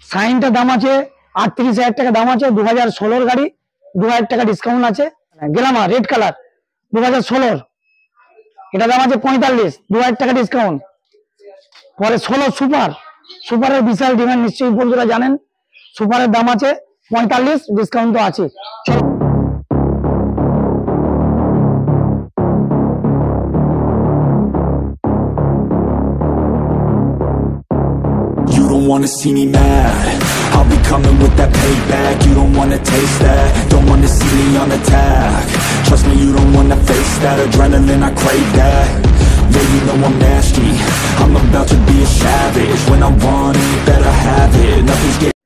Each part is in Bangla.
সাইনটার দাম আছে 38,000 টাকা দাম আছে। 2016 গাড়ি, 2,000 টাকা ডিসকাউন্ট আছে। গ্ল্যামার রেড কালার 2016, এটা দাম আছে 45, 2,000 টাকা ডিসকাউন্ট। পরে 16 সুপার, সুপারের বিশাল ডিমান্ড, নিশ্চয়ই বন্ধুরা জানেন। সুপারের দাম আছে 45, ডিসকাউন্ট তো আছে। You don't wanna see me mad, I'll be coming with that payback. You don't wanna taste that, don't wanna see me on attack. Trust me, you don't wanna face that adrenaline, I crave that. Yeah, you know I'm nasty, I'm about to be a savage. When I want it, better have it, nothing's getting...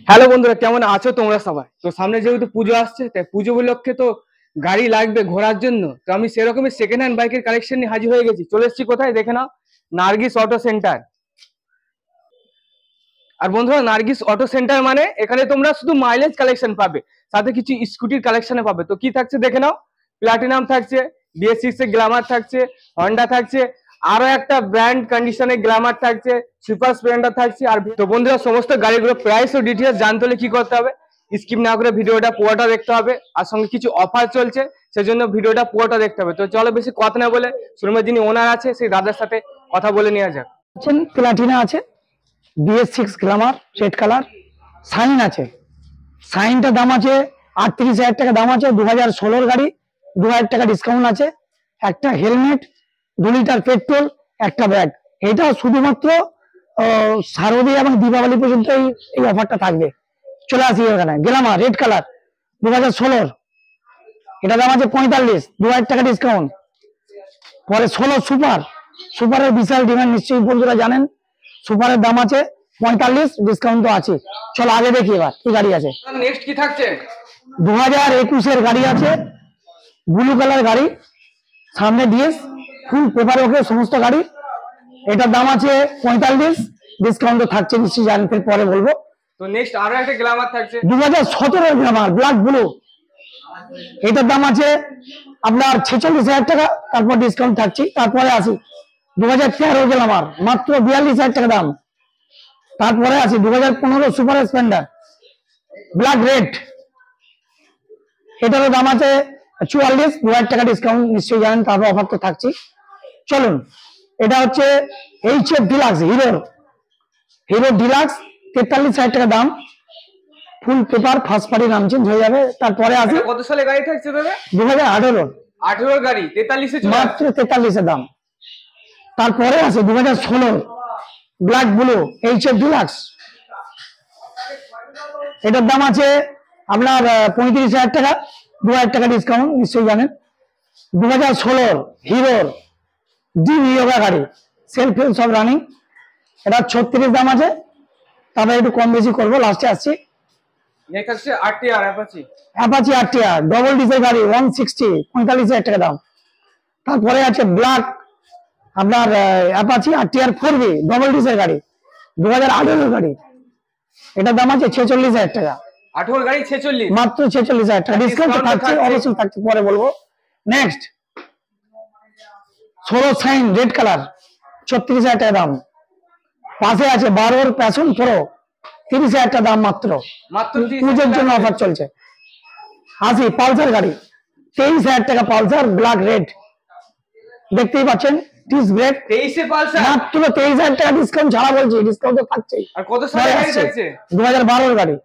hello বন্ধুরা, কেমন আছো তোমরা সবাই? তো সামনে যেহেতু পুজো আসছে, তাই পুজো উপলক্ষে তো গাড়ি লাগবে ঘোরার জন্য। তো আমি সেরকমই সেকেন্ড হ্যান্ড বাইকের কালেকশন নিয়ে হাজির হয়ে গেছি। চলে এসেছি কোথায় দেখে নাও, নার্গিস অটো সেন্টার। আর বন্ধুরা, নার্গিস অটো সেন্টার মানে এখানে তোমরা শুধু মাইলেজ কালেকশন পাবে, সাথে কিছু স্কুটির কালেকশনে পাবে। তো কি থাকছে দেখে নাও, প্লাটিনাম থাকছে, BS6 এর গ্ল্যামার থাকছে, হন্ডা থাকছে, আরো একটা ব্র্যান্ড কন্ডিশনের গ্ল্যামার থাকছে, সুপার স্প্লেন্ডার থাকছে। আর তো বন্ধুরা, সমস্ত গাড়িগুলো প্রাইস ও ডিটেইলস জানতে হলে কি করতে হবে, স্কিপ না করে ভিডিওটা পুরোটা দেখতে হবে। আর সঙ্গে কিছু অফার চলছে, সেজন্য ভিডিওটা পুরোটা দেখতে হবে। তো চলো বেশি কথা না বলে শোরুমের যিনি ওনার আছে সেই দাদার সাথে কথা বলে নেওয়া যাক। প্লাটিনা আছে, BS6 Glamour red colour, sign আছে। সাইনটার দাম আছে 38,000 টাকা দাম আছে। 2016 গাড়ি, 2,000 টাকা ডিসকাউন্ট আছে। একটা হেলমেট, 2 লিটার পেট্রোল, একটা ব্যাগ। এটা শুধুমাত্র শারদীয়া এবং দীপাবলি পর্যন্ত এই অফারটা থাকবে। চলে আসি এখানে। গ্ল্যামার রেড কালার 2016, এটা দাম আছে 45, 2,000 টাকা ডিসকাউন্ট। পরে 16 সুপার, সুপারের বিশাল ডিমান্ড, নিশ্চয়ই বন্ধুরা জানেন। সুপারের দাম আছে 45, ডিসকাউন্ট তো আছে। চলো আগে দেখি এবার কি গাড়ি আছে। নেক্সট কি থাকছে? 2021 এর গাড়ি আছে, ব্লু কালার গাড়ি, সামনে ডিএস, ফুল পেপার ওকে সমস্ত গাড়ি। এটার দাম আছে 45, ডিসকাউন্ট তো থাকছে, নিশ্চয়ই জানেন, পরে বলবো। তো নেক্সট আরো একটা গ্ল্যামার থাকছে, 2017 গ্ল্যামার ব্ল্যাক ব্লু, এটার দাম আছে আপনার 46,000 টাকা, তারপর ডিসকাউন্ট থাকছে। তারপরে আসি 2013 গ্ল্যামার, মাত্র 42,000 টাকা দাম। তারপরে আছে 2015 সুপার স্প্লেন্ডার ব্ল্যাক রেড, এটারও দাম আছে 44, 2,000 টাকা ডিসকাউন্ট, নিশ্চয়ই জানেন, তারপর অফার তো থাকছে। চলুন, এটা হচ্ছে HF ডিলাক্স, হিরো ডিলাক্স, 43,000 টাকা দাম, ফুল পেপার, ফার্স্ট পার্টি নাম চেঞ্জ হয়ে যাবে। তারপরে আছে কত সালে গাড়ি থাকছে দাদা? 2018 গাড়ি, 43 মাত্র 43 দাম। তারপরে আছে 2016 ব্ল্যাক ব্লু HF ডিলাক্স, এটার দাম আছে আপনার 35,000 টাকা, 2,000 টাকা ডিসকাউন্ট, নিশ্চয়ই জানেন। 2016 হিরোর ডিভিওগা গাড়ি, সেলফ সব রানিং, এটা 36 দাম আছে। তারপরে একটু কম বেশি করবো, লাস্টে আসছি। অ্যাপাচি RTR ডবল ডিজেল গাড়ি 160, 45,000 টাকা দাম। তারপরে আছে ব্ল্যাক আপনার Apache RTR 4B double diesel গাড়ি, 2018 গাড়ি, এটার দাম আছে 46,000 টাকা। 18 গাড়ি 46, মাত্র 46,000 টাকা, ডিসকাউন্ট থাকছে, অবশ্যই থাকছে, পরে বলবো। নেক্সট 16 সাইন রেড কালার, 36,000 টাকা দাম। পাশে আছে 12 প্যাশন প্রো, 30,000 টাকা দাম মাত্র, পুজোর জন্য অফার চলছে। আসি পালসার গাড়ি, 23,000 টাকা পালসার ব্ল্যাক রেড, দেখতেই পাচ্ছেন, ডিস্ক ব্রেক, 23 পালসার, মাত্র 23,000 টাকা ডিসকাউন্ট ছাড়া বলছি, ডিসকাউন্ট তো থাকছেই। আর কত সালে গাড়ি থাকছে? 2012 গাড়ি।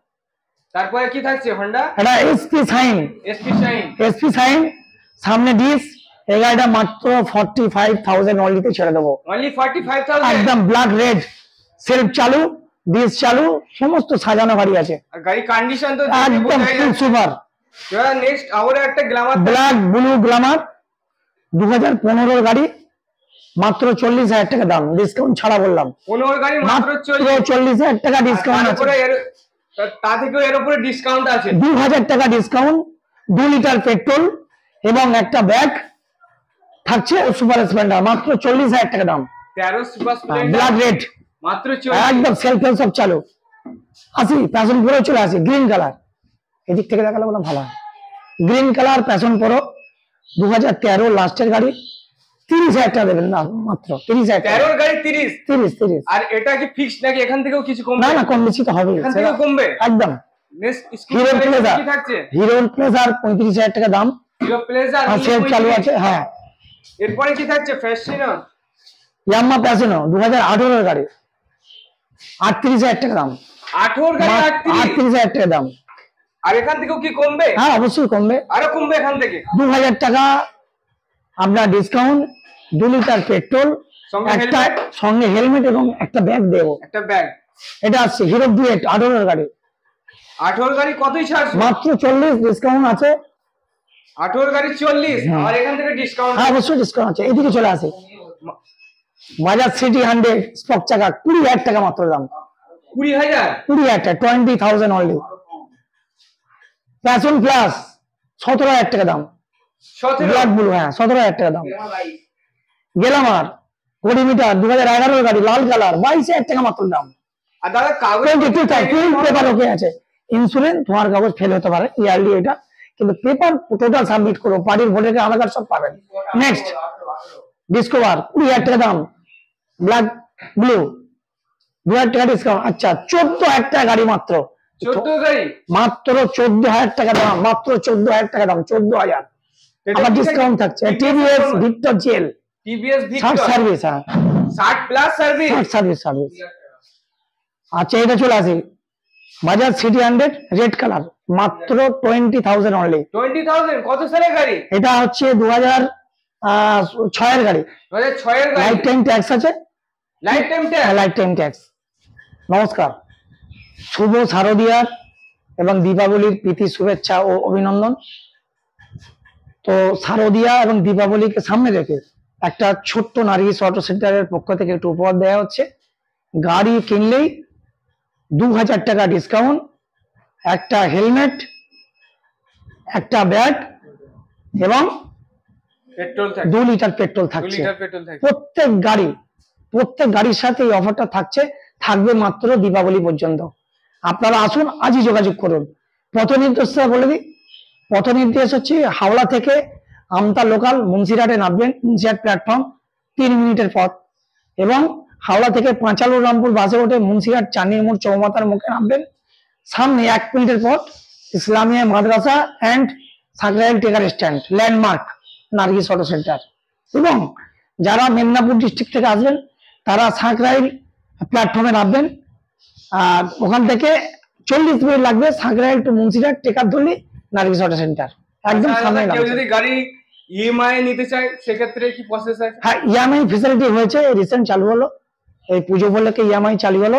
তারপরে কি থাকছে? হন্ডা, এটা SP সাইন, সামনে ডিস্ক, এই গাড়িটা মাত্র 45,000 অনলিতে ছেড়ে দেবো। অনলি 45,000, একদম ব্ল্যাক রেড, সেলফ চালু, ডিস্ক চালু, সমস্ত সাজানো গাড়ি আছে। আর গাড়ি কন্ডিশন তো একদম ফুল সুপার। নেক্সট আবার একটা গ্ল্যামার, ব্ল্যাক ব্লু গ্ল্যামার, 2015 গাড়ি, মাত্র 40,000 টাকা দাম, ডিসকাউন্ট ছাড়া বললাম। 15 গাড়ি মাত্র 40,000 টাকা ডিসকাউন্ট আছে। তা থেকেও এর উপরে ডিসকাউন্ট আছে, 2,000 টাকা ডিসকাউন্ট, 2 লিটার পেট্রোল এবং একটা ব্যাগ থাকছে। সুপার স্প্লেন্ডার মাত্র 40,000 টাকা দাম, 13 সুপার স্প্লেন্ডার ব্ল্যাক রেড, মাত্র 40, একদম সেলফ সব চালু। আসি প্যাশন প্রো, চলে আসি গ্রিন কালার, এদিক থেকে দেখালে বললাম ভালো হয়। গ্রিন কালার প্যাশন প্রো, 2013 লাস্টের গাড়ি, 30,000 টাকা দেবেন না, মাত্র 30,000 টাকা। 13 গাড়ি 30। 30। আর এটা কি ফিক্সড নাকি এখান থেকেও কিছু কমবে? না না, কম বেশি তো হবে, এখান থেকেও কমবে। একদম। নেক্সট হিরো স্কুটি প্লেজার, কি থাকছে? হিরো প্লেজার 35,000 টাকা দাম, হিরো প্লেজার আর সেল চালু আছে। হ্যাঁ, এরপরে কি থাকছে? ফ্যাশনার ইয়াম্মা প্যাশনো 2018 এর গাড়ি, 38,000 টাকা দাম, 18 গাড়ি 38। 38,000 টাকা দাম। আর এখান থেকেও কি কমবে? হ্যাঁ অবশ্যই কমবে, আরো কমবে এখান থেকে। 2,000 টাকা আপনার ডিসকাউন্ট, 2 লিটার পেট্রোল, সঙ্গে একটা helmet? সঙ্গে হেলমেট এবং একটা ব্যাগ দেবো। একটা ব্যাগ। এটা আসছে হিরো ডুয়েট 18 এর গাড়ি, 18 গাড়ি কতই ছাড়? মাত্র 40 ডিসকাউন্ট আছে। 18 গাড়ি 40। হ্যাঁ। আর এখান থেকে ডিসকাউন্ট। হ্যাঁ অবশ্যই ডিসকাউন্ট আছে, এদিকে চলে আসে। বাজাজ সিটি 100 স্পক চাকা 20,000 টাকা মাত্র দাম, 20,000। 20,000 টাকা, 20,000 অনলি। প্যাশন প্লাস 17,000 টাকা দাম, 17। ব্ল্যাক ব্লু, হ্যাঁ 17,000 টাকা দাম। গ্লামার 20 মিটার 2011 গাড়ি, লাল কালার, 22,000 টাকা মাত্র দাম। আর দাদা কাগজ 22 পেপার ওকে আছে, ইন্স্যুরেন্স তোমার কাগজ ফেল হতে পারে ইয়ারলি এটা, কিন্তু পেপার টোটাল সাবমিট করো, পার্টির ভোটার আধার কার্ড সব পাবেন। নেক্সট ডিসকভার 20,000 টাকা দাম, ব্ল্যাক ব্লু 2,000 টাকা ডিসকাউন্ট। আচ্ছা 14,000 টাকা গাড়ি মাত্র, 14 গাড়ি মাত্র 14,000 টাকা দাম, মাত্র 14,000 টাকা দাম, 14,000। আবার ডিসকাউন্ট থাকছে। টিভিএস ভিক্টর জেল টিভিএস 60 ভিক্টর সার্ভিস, হ্যাঁ 60 প্লাস সার্ভিস। 60 সার্ভিস। আচ্ছা এটা চলে আসি বাজাজ সিটি 100 রেড কালার, মাত্র 20,000 অনলি। 20,000 কত সালের গাড়ি? এটা হচ্ছে 2006 এর গাড়ি, 2006 এর গাড়ি। লাইফ টাইম ট্যাক্স আছে। Life time tax. Life time tax. নমস্কার, শুভ শারদিয়ার এবং দীপাবলির প্রীতি শুভেচ্ছা ও অভিনন্দন। তো শারদিয়া এবং দীপাবলিকে সামনে রেখে একটা ছোট্ট নার্গিস অটো সেন্টারের পক্ষ থেকে একটু উপহার দেওয়া হচ্ছে। গাড়ি কিনলেই 2,000 টাকা ডিসকাউন্ট, একটা হেলমেট, একটা ব্যাগ এবং পেট্রোল থাকে। 2 লিটার পেট্রোল 2 থাকছে। লিটার পেট্রোল থাকে। প্রত্যেক গাড়ির সাথে এই অফারটা থাকবে মাত্র দীপাবলি পর্যন্ত। আপনারা আসুন, আজই যোগাযোগ করুন। পথ নির্দেশটা বলে দিই, পথ নির্দেশ হচ্ছে হাওড়া থেকে আমতা লোকাল মুন্সিরহাটে নামবেন, মুন্সিরহাট প্ল্যাটফর্ম 3 মিনিটের পথ, এবং হাওড়া থেকে পাঁচালুর রামপুর বাসে উঠে মুন্সিরহাট চাঁদনি মোড় চৌমাথার মুখে নামবেন। সামনে 1 মিনিটের পথ Islamia Madrasa and Sankrail trekker stand, landmark Nargis auto centre. এবং যারা মেদিনীপুর ডিস্ট্রিক্ট থেকে আসবেন তারা সাকরাইল প্ল্যাটফর্মে নামবেন, আর ওখান থেকে 40 মিনিট লাগবে সাকরাইল টু মুন্সিরহাট টেকার ধরলি নার্গিস অটো সেন্টার, একদম সামনে কেউ নামছে। যদি গাড়ি ইএমআই নিতে চায় সেক্ষেত্রে কি প্রসেস আছে? হ্যাঁ ইএমআই ফেসিলিটি হয়েছে, রিসেন্ট চালু হলো, এই পুজো উপলক্ষে ইএমআই চালু হলো।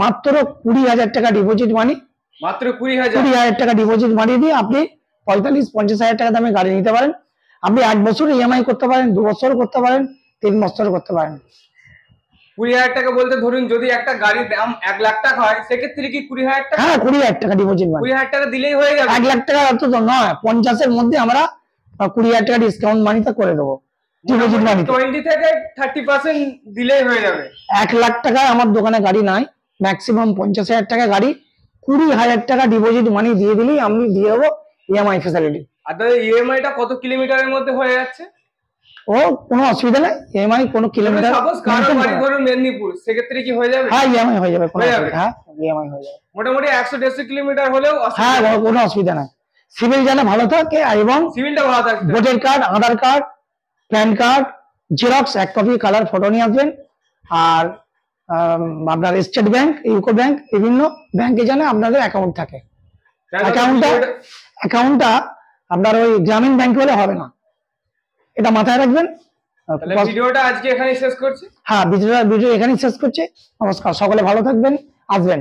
মাত্র 20,000 টাকা ডিপোজিট মানি, মাত্র 20,000। 20,000 টাকা ডিপোজিট মানি দিয়ে আপনি 45-50,000 টাকা দামে গাড়ি নিতে পারেন। আপনি 1 বছর ইএমআই করতে পারেন, 2 বছর করতে পারেন, 3 বছর করতে পারেন। 20,000 টাকা বলতে ধরুন যদি একটা গাড়ির দাম 1 লাখ টাকা হয় সেক্ষেত্রে কি 20,000 টাকা? হ্যাঁ 20,000 টাকা ডিপোজিট মানি, 20,000 টাকা দিলেই হয়ে যাবে। 1 লাখ টাকা তো নয়, 50-এর মধ্যে আমরা 20,000 টাকা ডিসকাউন্ট মানিতে করে দেবো ডিপোজিট মানিতে। 20 থেকে 30% দিলেই হয়ে যাবে। 1 লাখ টাকায় আমার দোকানে গাড়ি নাই, ম্যাক্সিমাম 50,000 টাকা গাড়ি 20,000 টাকা ডিপোজিট মানি দিয়ে দিলেই আমি দিয়ে দেবো ইএমআই ফেসিলিটি। আর দাদা ইএমআই টা কত কিলোমিটারের মধ্যে হয়ে যাচ্ছে? ও কোনো অসুবিধা নেই, ইএমআই কোনো কিলোমিটার। সাপোজ কারো বাড়ি ধরুন মেদিনীপুর, সেক্ষেত্রে কি হয়ে যাবে? হ্যাঁ ইএমআই হয়ে যাবে, কোনো হয়ে যাবে। অসুবিধা, হ্যাঁ ইএমআই হয়ে যাবে, মোটামুটি 100-150 কিলোমিটার হলেও হ্যাঁ কোনো অসুবিধা নাই। সিভিল যেন ভালো থাকে, এবং সিভিলটা ভালো থাকবে। Voter card, Aadhaar card, PAN card, xerox 1 copy, colour photo নিয়ে আসবেন। আর আপনার স্টেট ব্যাংক, ইউকো ব্যাংক, বিভিন্ন ব্যাংকে যেন আপনাদের অ্যাকাউন্ট থাকে। অ্যাকাউন্টটা আপনার ওই গ্রামীণ ব্যাংক হলে হবে না, এটা মাথায় রাখবেন। তাহলে ভিডিওটা আজকে এখানেই শেষ করছি। হ্যাঁ ভিডিও এখানেই শেষ করছে। নমস্কার, সকলে ভালো থাকবেন, আসবেন।